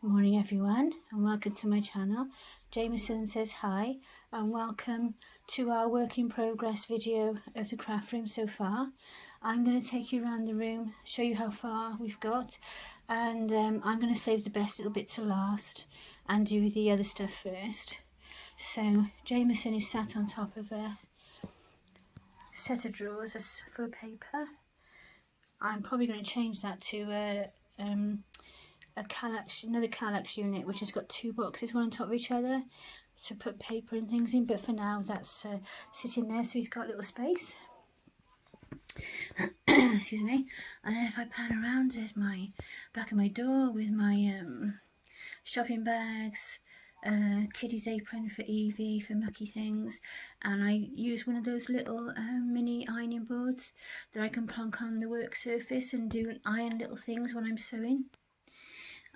Morning everyone, and welcome to my channel. Jameson says hi and welcome to our work in progress video of the craft room so far. I'm going to take you around the room, show you how far we've got, and I'm going to save the best little bit to last and do the other stuff first. So Jameson is sat on top of a set of drawers that's full of paper. I'm probably going to change that to another Kallax unit, which has got two boxes, one on top of each other, to put paper and things in. But for now, that's sitting there, so he's got a little space. Excuse me. And then if I pan around, there's my back of my door with my shopping bags, Kitty's apron for Evie for mucky things, and I use one of those little mini ironing boards that I can plonk on the work surface and do iron little things when I'm sewing.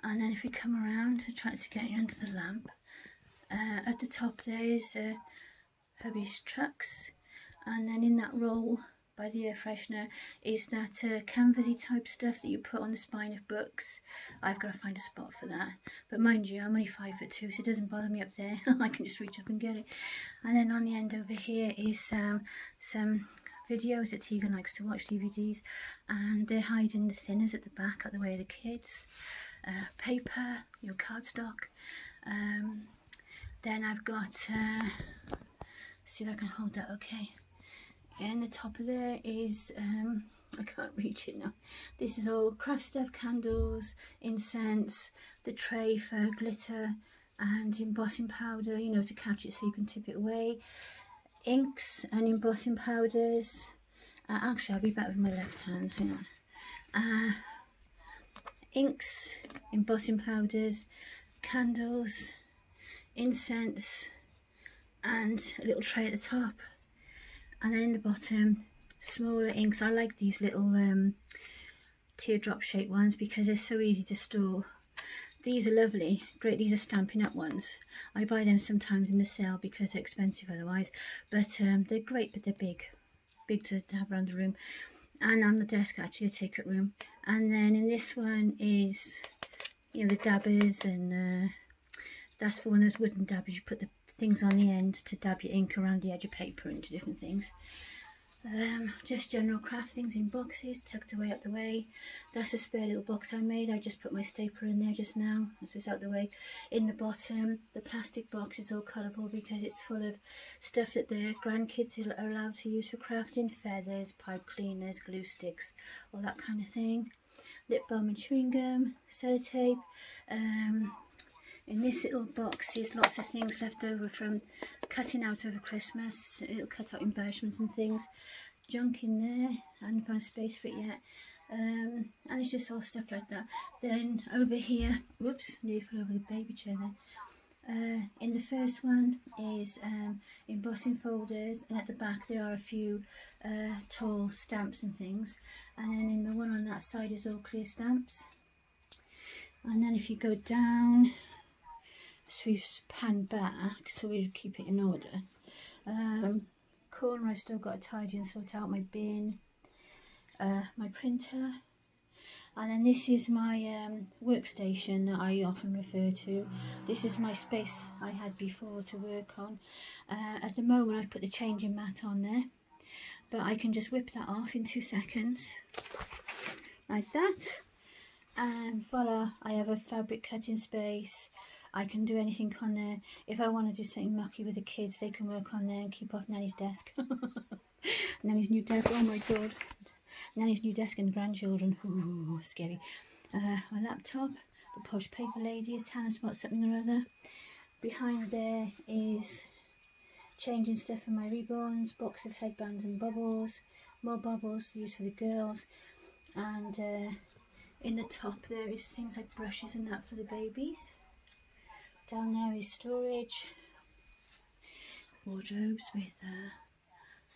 And then if we come around, I try to get it under the lamp. At the top there is hubby's trucks, and then in that roll by the air freshener is that canvasy type stuff that you put on the spine of books. I've got to find a spot for that, but mind you, I'm only 5'2", so it doesn't bother me up there. I can just reach up and get it. And then on the end over here is some videos that Tegan likes to watch, DVDs, and they're hiding the thinners at the back out the way of the kids. Paper, your cardstock. Then I've got, see if I can hold that okay. In the top of there is, I can't reach it now. This is all craft stuff, candles, incense, the tray for glitter and embossing powder, you know, to catch it so you can tip it away. Inks and embossing powders. Actually, I'll be back with my left hand, hang on. Inks, embossing powders, candles, incense, and a little tray at the top. And then in the bottom, smaller inks. I like these little teardrop shaped ones because they're so easy to store. These are lovely, great. These are Stampin' Up ones. I buy them sometimes in the sale because they're expensive otherwise, but they're great, but they're big to have around the room. And on the desk, actually, a take-up room. And then in this one is, you know, the dabbers, and that's for one of those wooden dabbers. You put the things on the end to dab your ink around the edge of paper into different things. Just general craft things in boxes, tucked away out the way. That's a spare little box I made. I just put my stapler in there just now, so it's out the way. In the bottom, the plastic box is all colourful because it's full of stuff that their grandkids are allowed to use for crafting. Feathers, pipe cleaners, glue sticks, all that kind of thing. Lip balm and chewing gum, sellotape. In this little box is lots of things left over from cutting out over Christmas, little cut out embellishments and things. Junk in there, I haven't found space for it yet. And it's just all stuff like that. Then over here, whoops, nearly fell over the baby chair then. In the first one is embossing folders, and at the back there are a few tall stamps and things. And then in the one on that side is all clear stamps. And then if you go down, so we've panned back so we keep it in order. Corner, I've still got to tidy and sort out my bin, my printer, and then this is my workstation that I often refer to. This is my space I had before to work on. At the moment I've put the changing mat on there, but I can just whip that off in 2 seconds, like that, and voila, I have a fabric cutting space. I can do anything on there. If I want to do something mucky with the kids, they can work on there and keep off Nanny's desk. Nanny's new desk, oh my god. Nanny's new desk and grandchildren, ooh, scary. My laptop, the posh paper lady is telling us about something or other. Behind there is changing stuff for my reborns, box of headbands and bubbles, more bubbles used for the girls, and in the top there is things like brushes and that for the babies. Down there is storage, wardrobes with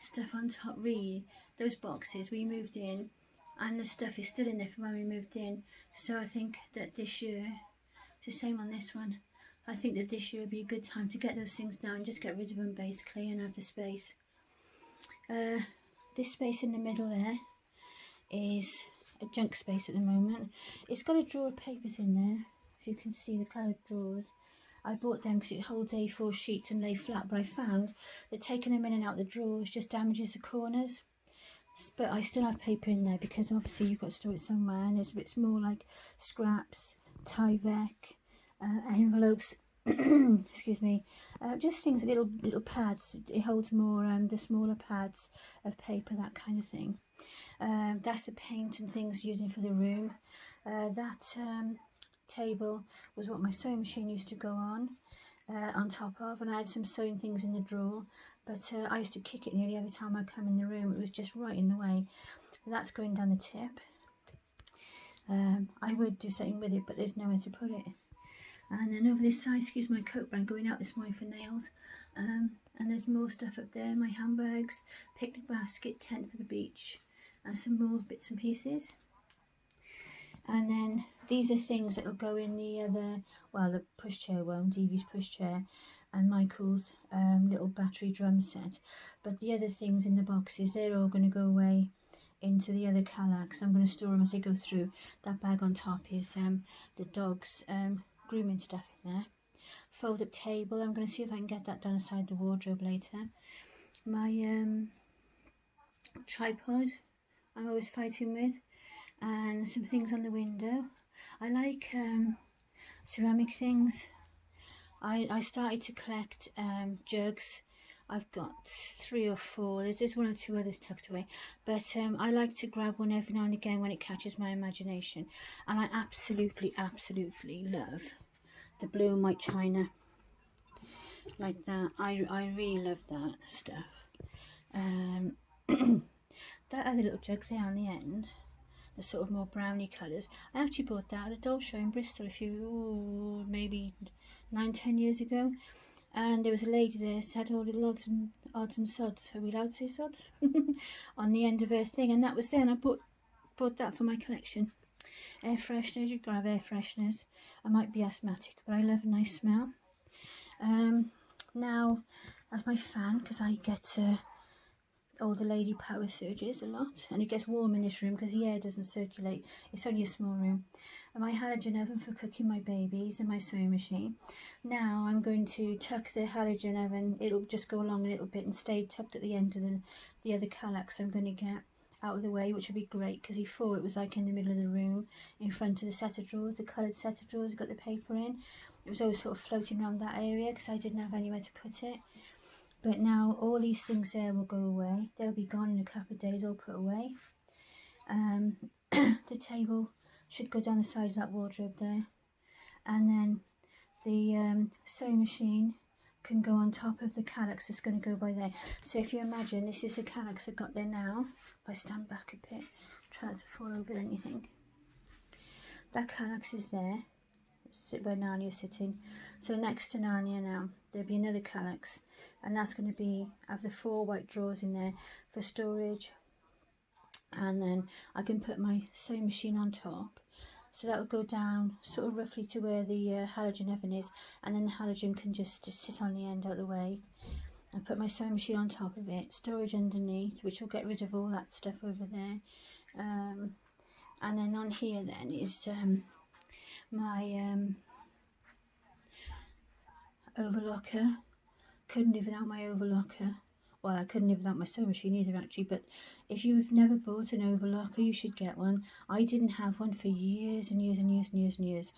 stuff on top. Really, those boxes we moved in, and the stuff is still in there from when we moved in. So I think that this year, it's the same on this one. I think that this year would be a good time to get those things down, just get rid of them basically, and have the space. This space in the middle there is a junk space at the moment. It's got a drawer of papers in there. if you can see the coloured drawers. I bought them because it holds A4 sheets and lay flat, but I found that taking them in and out the drawers just damages the corners. But I still have paper in there because obviously you've got to store it somewhere, and it's more like scraps, Tyvek, envelopes, excuse me, just things, little pads. It holds more the smaller pads of paper, that kind of thing. That's the paint and things using for the room. That table was what my sewing machine used to go on top of, and I had some sewing things in the drawer, but I used to kick it nearly every time I come in the room. It was just right in the way. That's going down the tip. I would do something with it, but there's nowhere to put it. And then over this side, excuse my coat, but I'm going out this morning for nails. And there's more stuff up there, my handbags, picnic basket, tent for the beach, and some more bits and pieces. And then these are things that will go in the other, well, the pushchair won't, Evie's pushchair, and Michael's little battery drum set. But the other things in the boxes, they're all going to go away into the other Kallax. I'm going to store them as they go through. That bag on top is the dog's grooming stuff in there. Fold up table, I'm going to see if I can get that done aside the wardrobe later. My tripod I'm always fighting with, and some things on the window. I like ceramic things. I started to collect jugs. I've got 3 or 4. There's 1 or 2 others tucked away, but I like to grab one every now and again when it catches my imagination. And I absolutely love the blue and white china, like that. I really love that stuff. That other little jug there on the end, the sort of more browny colours, I actually bought that at a doll show in Bristol maybe 9-10 years ago. And there was a lady there said all the odds and sods, are we allowed to say sods? On the end of her thing, and that was there, and I bought that for my collection. Air fresheners, you grab air fresheners. I might be asthmatic, but I love a nice smell. Now, that's my fan, because I get all the lady power surges a lot, and it gets warm in this room because the air doesn't circulate. It's only a small room. And my halogen oven for cooking my babies, and my sewing machine. Now I'm going to tuck the halogen oven. It'll just go along a little bit and stay tucked at the end of the other Kallax I'm going to get out of the way, which would be great because before it was like in the middle of the room in front of the set of drawers, the coloured set of drawers, got the paper in. It was always sort of floating around that area because I didn't have anywhere to put it. But now all these things there will go away. They'll be gone in a couple of days, all put away. The table should go down the sides of that wardrobe there. And then the sewing machine can go on top of the Kallax that's going to go by there. So if you imagine, this is the Kallax I've got there now. If I stand back a bit, try not to fall over anything. That Kallax is there. Sit where Narnia's sitting. So next to Narnia now, there'll be another Kallax. And that's going to have the 4 white drawers in there for storage. And then I can put my sewing machine on top. So that'll go down sort of roughly to where the halogen oven is. And then the halogen can just sit on the end out of the way. I put my sewing machine on top of it. Storage underneath, which will get rid of all that stuff over there. And then on here then is my overlocker. Couldn't live without my overlocker. Well, I couldn't live without my sewing machine either, actually. But if you've never bought an overlocker, you should get one. I didn't have one for years and years and years and years and years.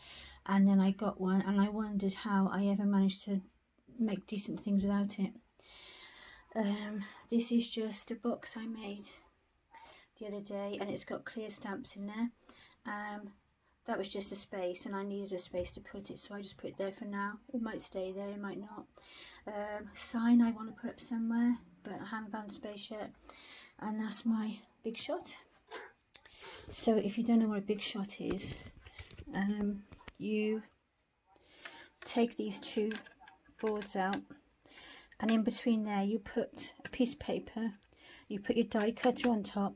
And then I got one, and I wondered how I ever managed to make decent things without it. This is just a box I made the other day, and it's got clear stamps in there. That was just a space, and I needed a space to put it, so I just put it there for now. It might stay there, it might not. Sign I want to put up somewhere, but I haven't found space yet. And that's my Big Shot. So if you don't know what a Big Shot is, you take these 2 boards out, and in between there you put a piece of paper, you put your die cutter on top,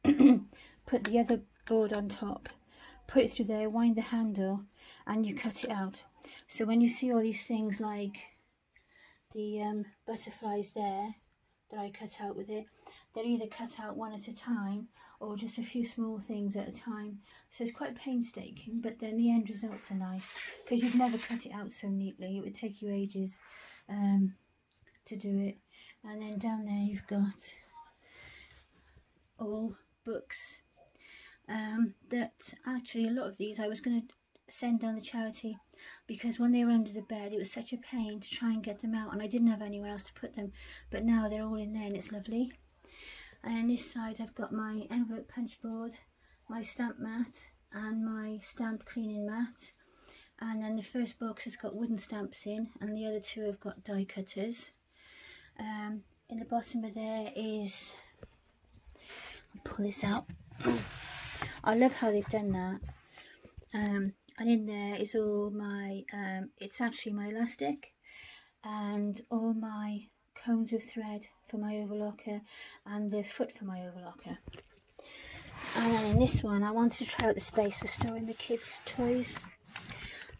put the other board on top, put it through there, wind the handle, and you cut it out. So when you see all these things like the butterflies there that I cut out with it, they're either cut out one at a time, or just a few small things at a time. So it's quite painstaking, but then the end results are nice because you'd never cut it out so neatly. It would take you ages to do it. And then down there you've got all books that actually, a lot of these I was going to send down the charity, because when they were under the bed it was such a pain to try and get them out, and I didn't have anywhere else to put them, but now they're all in there and it's lovely. And on this side I've got my envelope punch board, my stamp mat and my stamp cleaning mat, and then the first box has got wooden stamps in and the other two have got die cutters. In the bottom of there is, I'll pull this out. I love how they've done that. And in there is all my, it's actually my elastic and all my cones of thread for my overlocker and the foot for my overlocker. And then in this one I wanted to try out the space for storing the kids' toys.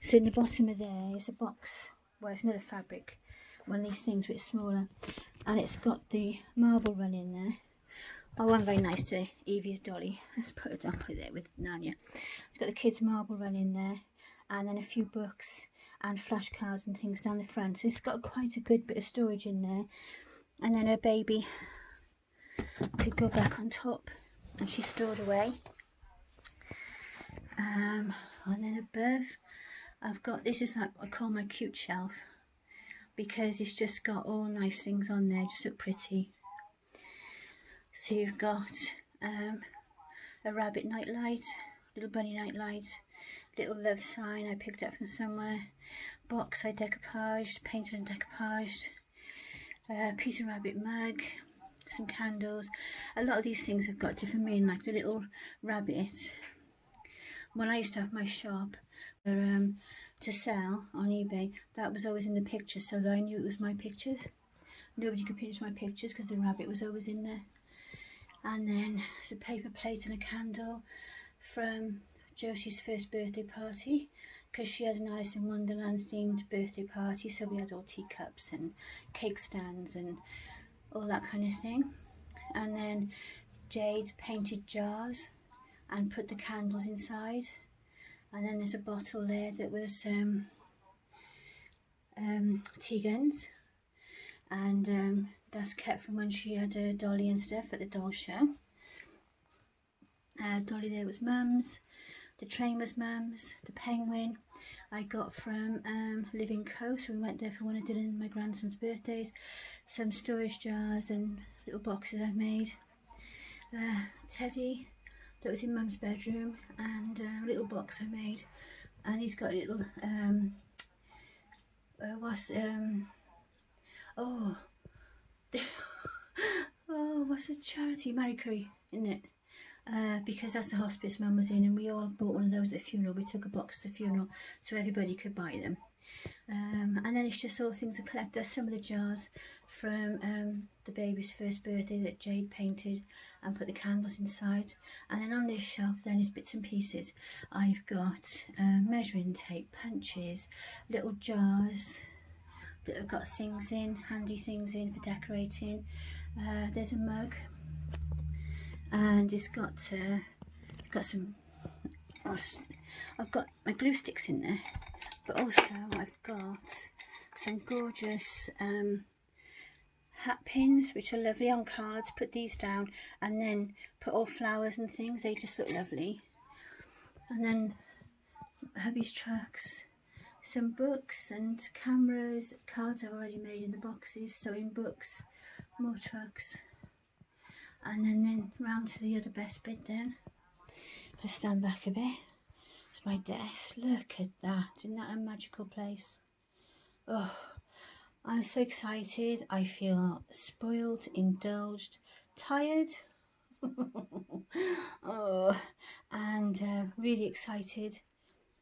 So in the bottom of there is a box, well, it's another fabric, one of these things which is smaller, and it's got the marble run in there. Oh, one very nice to Evie's dolly. Let's put it up with it with Nanya. It's got the kids' marble run in there, and then a few books and flashcards and things down the front. So it's got quite a good bit of storage in there. And then her baby could go back on top, and she's stored away. And then above, I've got, this is like I call my cute shelf, because it's just got all nice things on there, just look pretty. So you've got a rabbit nightlight, little bunny nightlight, little love sign I picked up from somewhere, box I decoupaged, painted and decoupaged, Peter Rabbit mug, some candles. A lot of these things have got different meaning, like the little rabbit. When I used to have my shop to sell on eBay, that was always in the picture, so that I knew it was my pictures. Nobody could pinch my pictures because the rabbit was always in there. And then there's a paper plate and a candle from Josie's first birthday party, because she had an Alice in Wonderland themed birthday party, so we had all teacups and cake stands and all that kind of thing. And then Jade painted jars and put the candles inside. And then there's a bottle there that was Tegan's, and that's kept from when she had a dolly and stuff at the doll show. Dolly there was Mum's, the train was Mum's, the penguin I got from Living Co, so we went there for one of Dylan and my grandson's birthdays. Some storage jars and little boxes I've made. Teddy that was in Mum's bedroom, and a little box I made, and he's got a little what's the charity, Marie Curie, isn't it? Because that's the hospice Mum was in, and we all bought one of those at the funeral. We took a box to the funeral so everybody could buy them. And then it's just all things to collect. There's some of the jars from the baby's first birthday that Jade painted and put the candles inside. And then on this shelf then is bits and pieces. I've got measuring tape, punches, little jars that have got things in, handy things in for decorating. There's a mug, and it's got some, I've got my glue sticks in there, but also I've got some gorgeous hat pins which are lovely on cards. Put these down and then put all flowers and things, they just look lovely. And then hubby's trucks, some books and cameras, cards I've already made in the boxes, sewing books, more trucks. And then round to the other best bit then. If I stand back a bit, it's my desk. Look at that, isn't that a magical place? Oh, I'm so excited. I feel spoiled, indulged, tired. Oh, and really excited.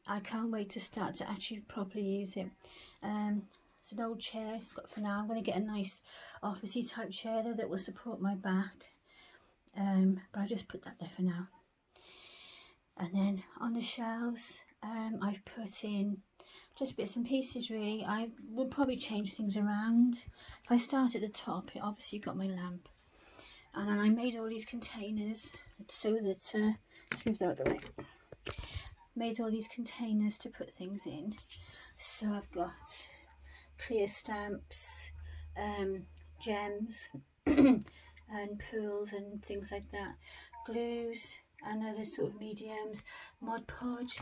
I can't wait to start to actually properly use it. It's an old chair I've got for now. I'm going to get a nice officey type chair though that will support my back. But I'll just put that there for now. And then on the shelves, I've put in just bits and pieces really. I will probably change things around. If I start at the top, obviously you've got my lamp. And then I made all these containers so that, let's move that out of the way. Made all these containers to put things in. So I've got clear stamps, gems and pearls and things like that, glues and other sort of mediums, Mod Podge.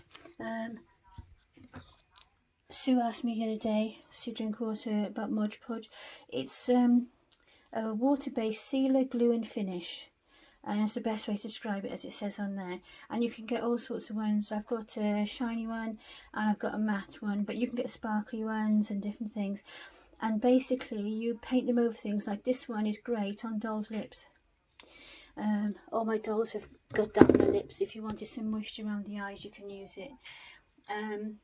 Sue asked me the other day, Sue Drinkwater, about Mod Podge. It's a water-based sealer, glue and finish, and that's the best way to describe it, as it says on there. And you can get all sorts of ones. I've got a shiny one and I've got a matte one, but you can get sparkly ones and different things. And basically you paint them over things. Like this one is great on dolls' lips. All my dolls have got that on their lips. If you wanted some moisture around the eyes, you can use it. And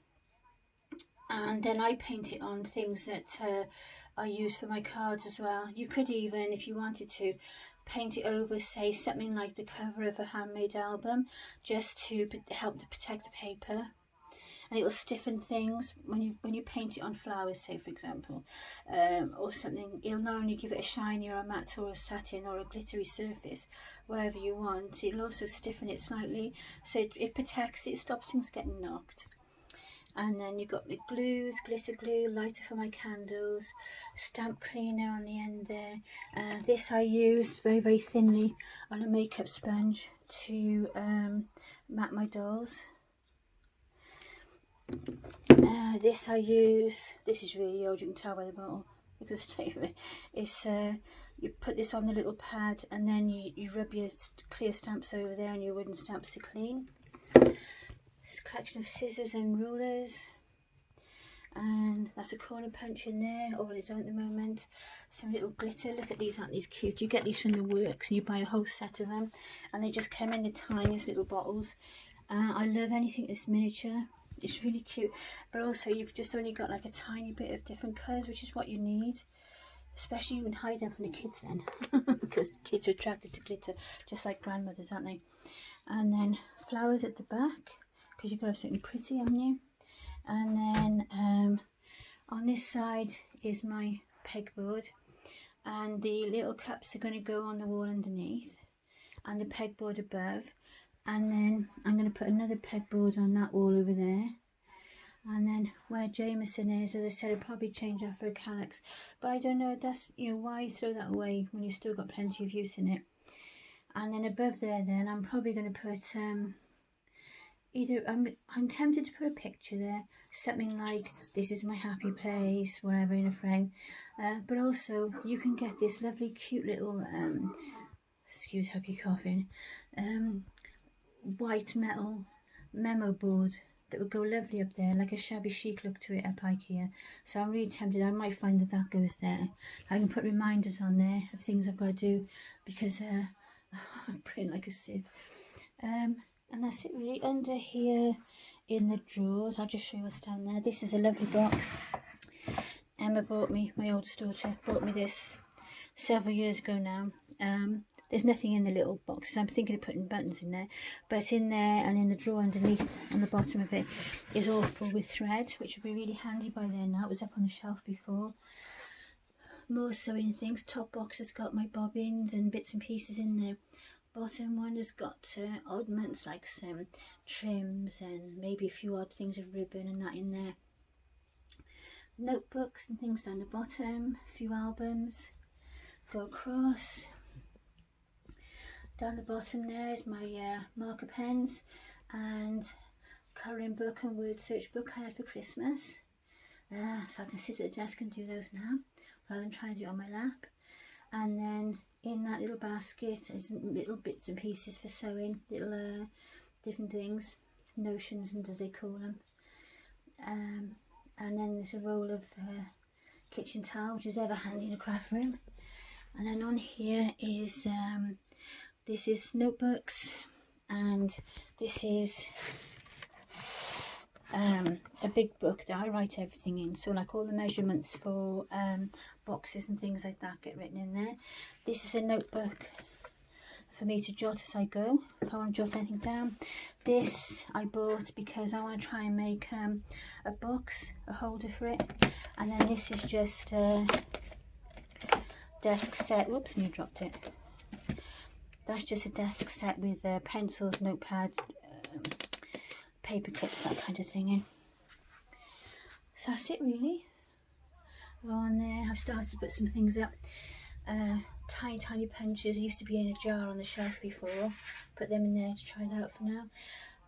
then I paint it on things that I use for my cards as well. You could even, if you wanted to, paint it over, say, something like the cover of a handmade album, just to help to protect the paper. And it'll stiffen things when you paint it on flowers, say, for example, or something. It'll not only give it a shiny or a matte or a satin or a glittery surface, whatever you want, it'll also stiffen it slightly, so it protects it, stops things getting knocked. And then you've got the glues, glitter glue, lighter for my candles, stamp cleaner on the end there. This I use very, very thinly on a makeup sponge to mat my dolls. This I use, this is really old, you can tell by the bottle, because it's you put this on the little pad and then you rub your clear stamps over there and your wooden stamps to clean. This collection of scissors and rulers, and that's a corner punch in there, all on its own at the moment. Some little glitter, look at these, aren't these cute? You get these from the works and you buy a whole set of them, and they just come in the tiniest little bottles. I love anything that's miniature, it's really cute, but also you've just only got like a tiny bit of different colours, which is what you need. Especially you can hide them from the kids then, because kids are attracted to glitter, just like grandmothers, aren't they? And then flowers at the back, because you've got to have something pretty, haven't you? And then on this side is my pegboard, and the little cups are going to go on the wall underneath and the pegboard above, and then I'm going to put another pegboard on that wall over there. And then where Jameson is, as I said, I'll probably change that for a calyx, but I don't know, that's, you know, why throw that away when you've still got plenty of use in it. And then above there then I'm probably going to put either, I'm tempted to put a picture there, something like this is my happy place, whatever, in a frame, but also you can get this lovely cute little excuse happy coughing, white metal memo board that would go lovely up there, like a shabby chic look to it up IKEA. So I'm really tempted, I might find that that goes there. I can put reminders on there of things I've got to do, because I'm print like a sieve. And that's it really. Under here in the drawers, I'll just show you what's down there. This is a lovely box. Emma bought me, my oldest daughter, bought me this several years ago now. There's nothing in the little boxes. I'm thinking of putting buttons in there. But in there and in the drawer underneath, on the bottom of it, is all full with thread, which would be really handy by then now. It was up on the shelf before. More sewing things. Top box has got my bobbins and bits and pieces in there. Bottom one has got oddments like some trims and maybe a few odd things of ribbon and that in there. Notebooks and things down the bottom, a few albums. Go across. Down the bottom there is my marker pens and colouring book and word search book I had for Christmas. So I can sit at the desk and do those now, rather than trying to do it on my lap. And then in that little basket is little bits and pieces for sewing, little different things, notions and as they call them. And then there's a roll of kitchen towel, which is ever handy in a craft room. And then on here is, this is notebooks, and this is a big book that I write everything in, so like all the measurements for boxes and things like that get written in there. This is a notebook for me to jot as I go, if I want to jot anything down. This I bought because I want to try and make a box, a holder for it. And then this is just a desk set, whoops, and you dropped it. That's just a desk set with pencils, notepad, paper clips, that kind of thing in. So that's it really. On there, I've started to put some things up. Tiny punches used to be in a jar on the shelf before. Put them in there to try that out for now.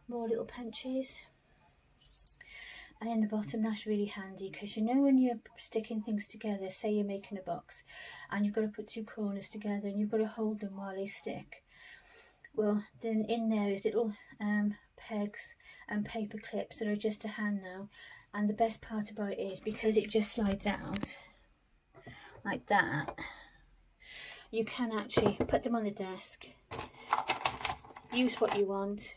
More little punches. And in the bottom, that's really handy because you know when you're sticking things together, say you're making a box and you've got to put two corners together and you've got to hold them while they stick. Well, then in there is little pegs and paper clips that are just a hand now. And the best part about it is because it just slides out like that, you can actually put them on the desk, use what you want.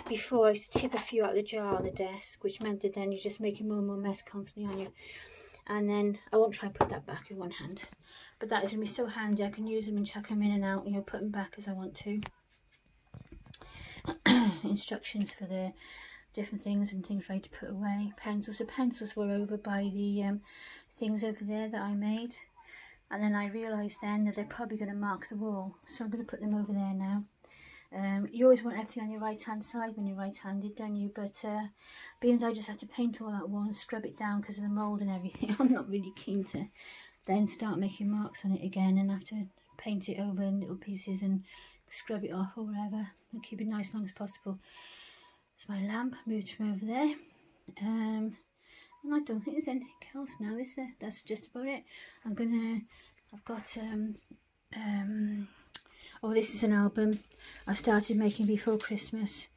Before I used to tip a few out of the jar on the desk, which meant that then you're just making more and more mess constantly on you. And then I won't try and put that back in one hand, but that is going to be so handy. I can use them and chuck them in and out, and put them back as I want to. Instructions for the different things and things ready to put away. Pencils. The pencils were over by the things over there that I made, and then I realised then that they're probably going to mark the wall, so I'm going to put them over there now. You always want everything on your right hand side when you're right handed, don't you? But being as I just had to paint all that wall and scrub it down because of the mould and everything, I'm not really keen to then start making marks on it again and have to paint it over in little pieces and scrub it off or whatever and keep it nice as long as possible. So my lamp moved from over there, and I don't think there's anything else now, is there? That's just about it. I've got oh, this is an album I started making before Christmas.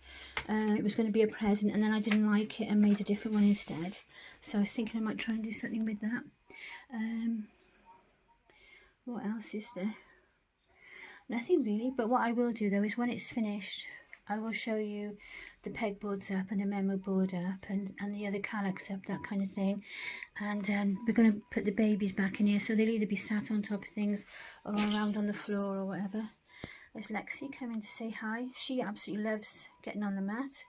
It was going to be a present and then I didn't like it and made a different one instead, so I was thinking I might try and do something with that. What else is there? Nothing really, but what I will do though is when it's finished I will show you the pegboards up and the memo board up and the other Kallax up, that kind of thing. And we're going to put the babies back in here, so they'll either be sat on top of things or around on the floor or whatever. There's Lexi coming to say hi. She absolutely loves getting on the mat.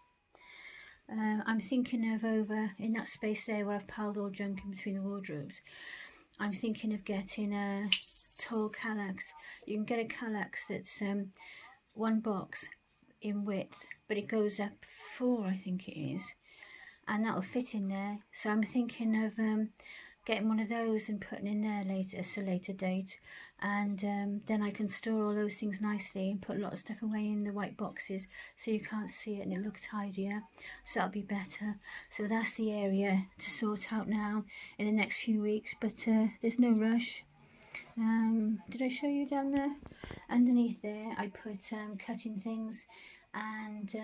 I'm thinking of over in that space there where I've piled all junk in between the wardrobes. I'm thinking of getting a tall Kallax. You can get a Kallax that's one box in width, but it goes up 4, I think it is, and that'll fit in there. So I'm thinking of getting one of those and putting in there later, at a later date, and then I can store all those things nicely and put a lot of stuff away in the white boxes so you can't see it and it looks tidier, so that'll be better. So that's the area to sort out now in the next few weeks, but there's no rush. Did I show you down there? Underneath there I put cutting things and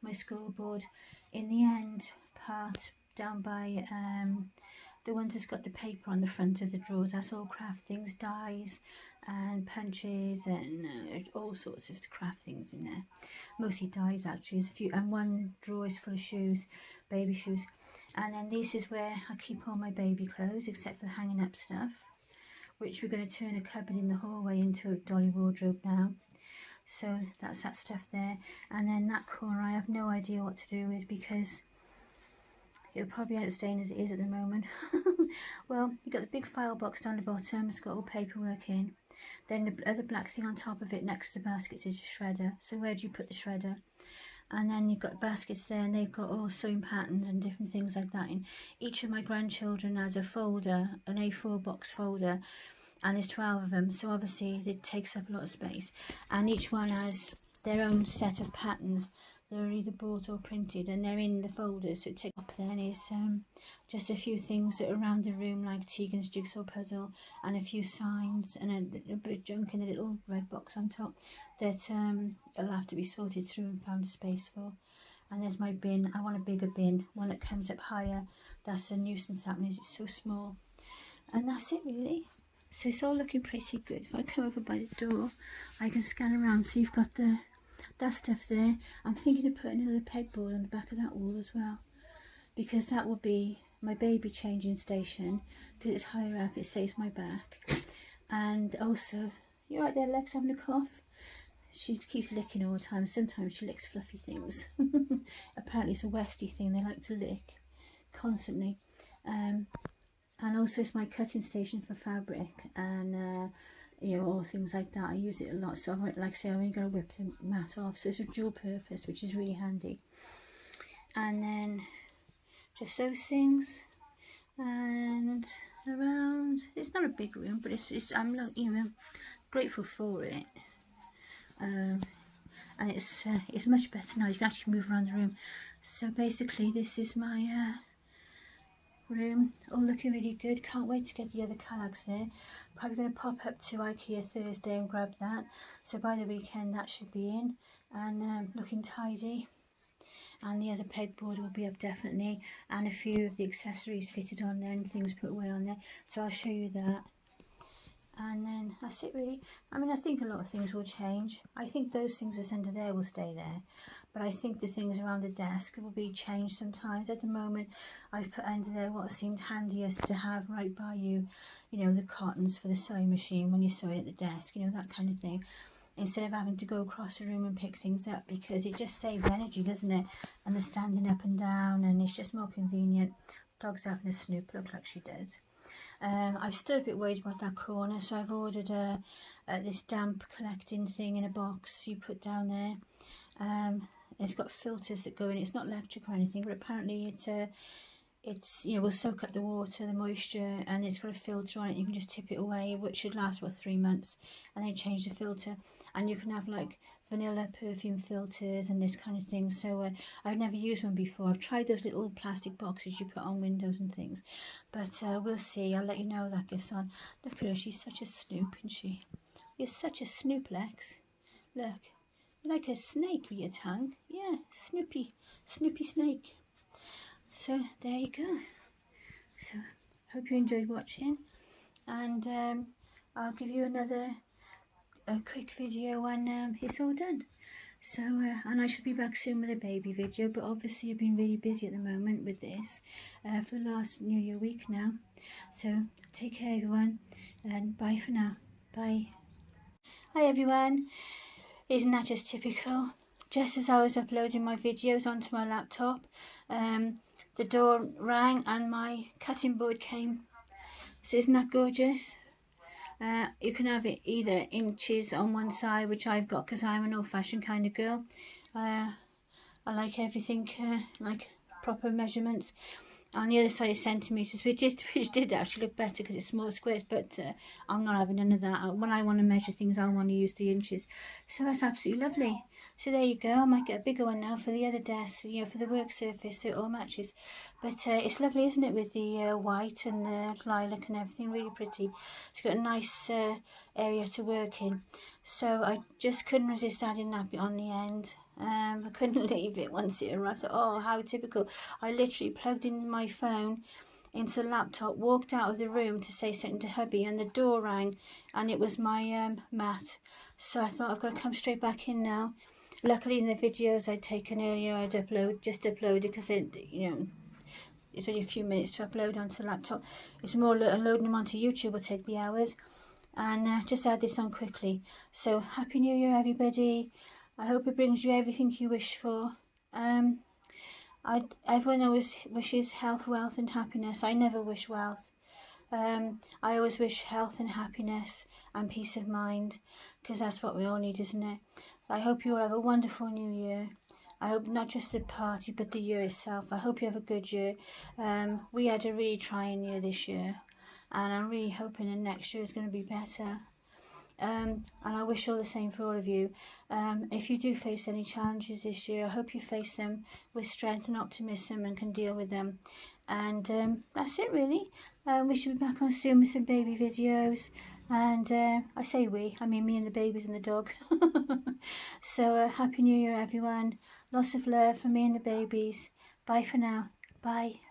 my scoreboard in the end part down by the ones that's got the paper on the front of the drawers. That's all craft things, dies and punches and all sorts of craft things in there. Mostly dies actually. There's a few, and one drawer is full of shoes, baby shoes. And then this is where I keep all my baby clothes except for the hanging up stuff, which we're going to turn a cupboard in the hallway into a dolly wardrobe now. So that's that stuff there. And then that corner I have no idea what to do with because it'll probably end up staying as it is at the moment. Well, you've got the big file box down the bottom, it's got all paperwork in. Then the other black thing on top of it next to the baskets is your shredder. So where do you put the shredder? And then you've got baskets there and they've got all sewing patterns and different things like that in. Each of my grandchildren has a folder, an A4 box folder, and there's 12 of them, so obviously it takes up a lot of space, and each one has their own set of patterns. They're either bought or printed and they're in the folders, so it takes up then is just a few things that are around the room, like Tegan's jigsaw puzzle and a few signs and a bit of junk in a little red box on top that will have to be sorted through and found a space for. And there's my bin. I want a bigger bin, one that comes up higher. That's a nuisance happening, it's so small. And that's it really. So it's all looking pretty good. If I come over by the door, I can scan around. So you've got that stuff there. I'm thinking of putting another pegboard on the back of that wall as well, because that will be my baby changing station, because it's higher up, it saves my back. And also, you're right there, Lex, having a cough. She keeps licking all the time. Sometimes she licks fluffy things. Apparently it's a Westie thing, they like to lick constantly. And also it's my cutting station for fabric, and you know, or things like that. I use it a lot, so like I say, I've only got to whip the mat off, so it's a dual purpose, which is really handy. And then just those things, and around, it's not a big room, but it's I'm, you know, grateful for it. And it's much better now. You can actually move around the room. So basically, this is my room, all looking really good. Can't wait to get the other Kallax there. Probably going to pop up to IKEA Thursday and grab that, so by the weekend that should be in and looking tidy. And the other pegboard will be up definitely, and a few of the accessories fitted on there and things put away on there, so I'll show you that. And then that's it really. I mean, I think a lot of things will change. I think those things that's under there will stay there, but I think the things around the desk will be changed sometimes. At the moment, I've put under there what seemed handiest to have right by you, you know, the cottons for the sewing machine when you're sewing at the desk, you know, that kind of thing, instead of having to go across the room and pick things up, because it just saves energy, doesn't it? And the standing up and down, and it's just more convenient. Dog's having a snoop, look like she does. I'm still a bit worried about that corner, so I've ordered this damp collecting thing in a box you put down there. It's got filters that go in. It's not electric or anything, but apparently it's you know, will soak up the water, the moisture, and it's got a filter on it. You can just tip it away, which should last for 3 months, and then change the filter. And you can have like vanilla perfume filters and this kind of thing. So I've never used one before. I've tried those little plastic boxes you put on windows and things, but we'll see. I'll let you know how that gets on. Look at her, she's such a snoop, isn't she? You're such a snoop, Lex. Look, you're like a snake with your tongue. Yeah, Snoopy snake. So there you go. So hope you enjoyed watching, and I'll give you a quick video when it's all done. So and I should be back soon with a baby video, but obviously I've been really busy at the moment with this for the last New Year week now. So take care everyone, and bye for now. Bye. Hi everyone. Isn't that just typical? Just as I was uploading my videos onto my laptop, the door rang and my cutting board came. So isn't that gorgeous? You can have it either inches on one side, which I've got because I'm an old-fashioned kind of girl. I like everything like proper measurements. On the other side is centimetres, which did actually look better because it's small squares, but I'm not having none of that. When I want to measure things, I want to use the inches. So that's absolutely lovely. So there you go. I might get a bigger one now for the other desk, you know, for the work surface, so it all matches. But it's lovely, isn't it, with the white and the lilac and everything, really pretty. It's got a nice area to work in. So I just couldn't resist adding that bit on the end. I couldn't leave it once it arrived. Oh, how typical. I literally plugged in my phone into the laptop, walked out of the room to say something to hubby, and the door rang, and it was my mat. So I thought I've got to come straight back in now. Luckily in the videos I'd taken earlier, I'd just uploaded because it, you know, it's only a few minutes to upload onto the laptop. It's more loading them onto YouTube will take the hours, and just add this on quickly. So Happy New Year everybody. I hope it brings you everything you wish for. Everyone always wishes health, wealth and happiness. I never wish wealth. I always wish health and happiness and peace of mind, because that's what we all need, isn't it? I hope you all have a wonderful new year. I hope not just the party, but the year itself. I hope you have a good year. We had a really trying year this year, and I'm really hoping the next year is going to be better. And I wish all the same for all of you. If you do face any challenges this year, I hope you face them with strength and optimism and can deal with them. And that's it really. We should be back on soon with some baby videos. And I say we, I mean me and the babies and the dog. So Happy New Year everyone. Lots of love for me and the babies. Bye for now. Bye.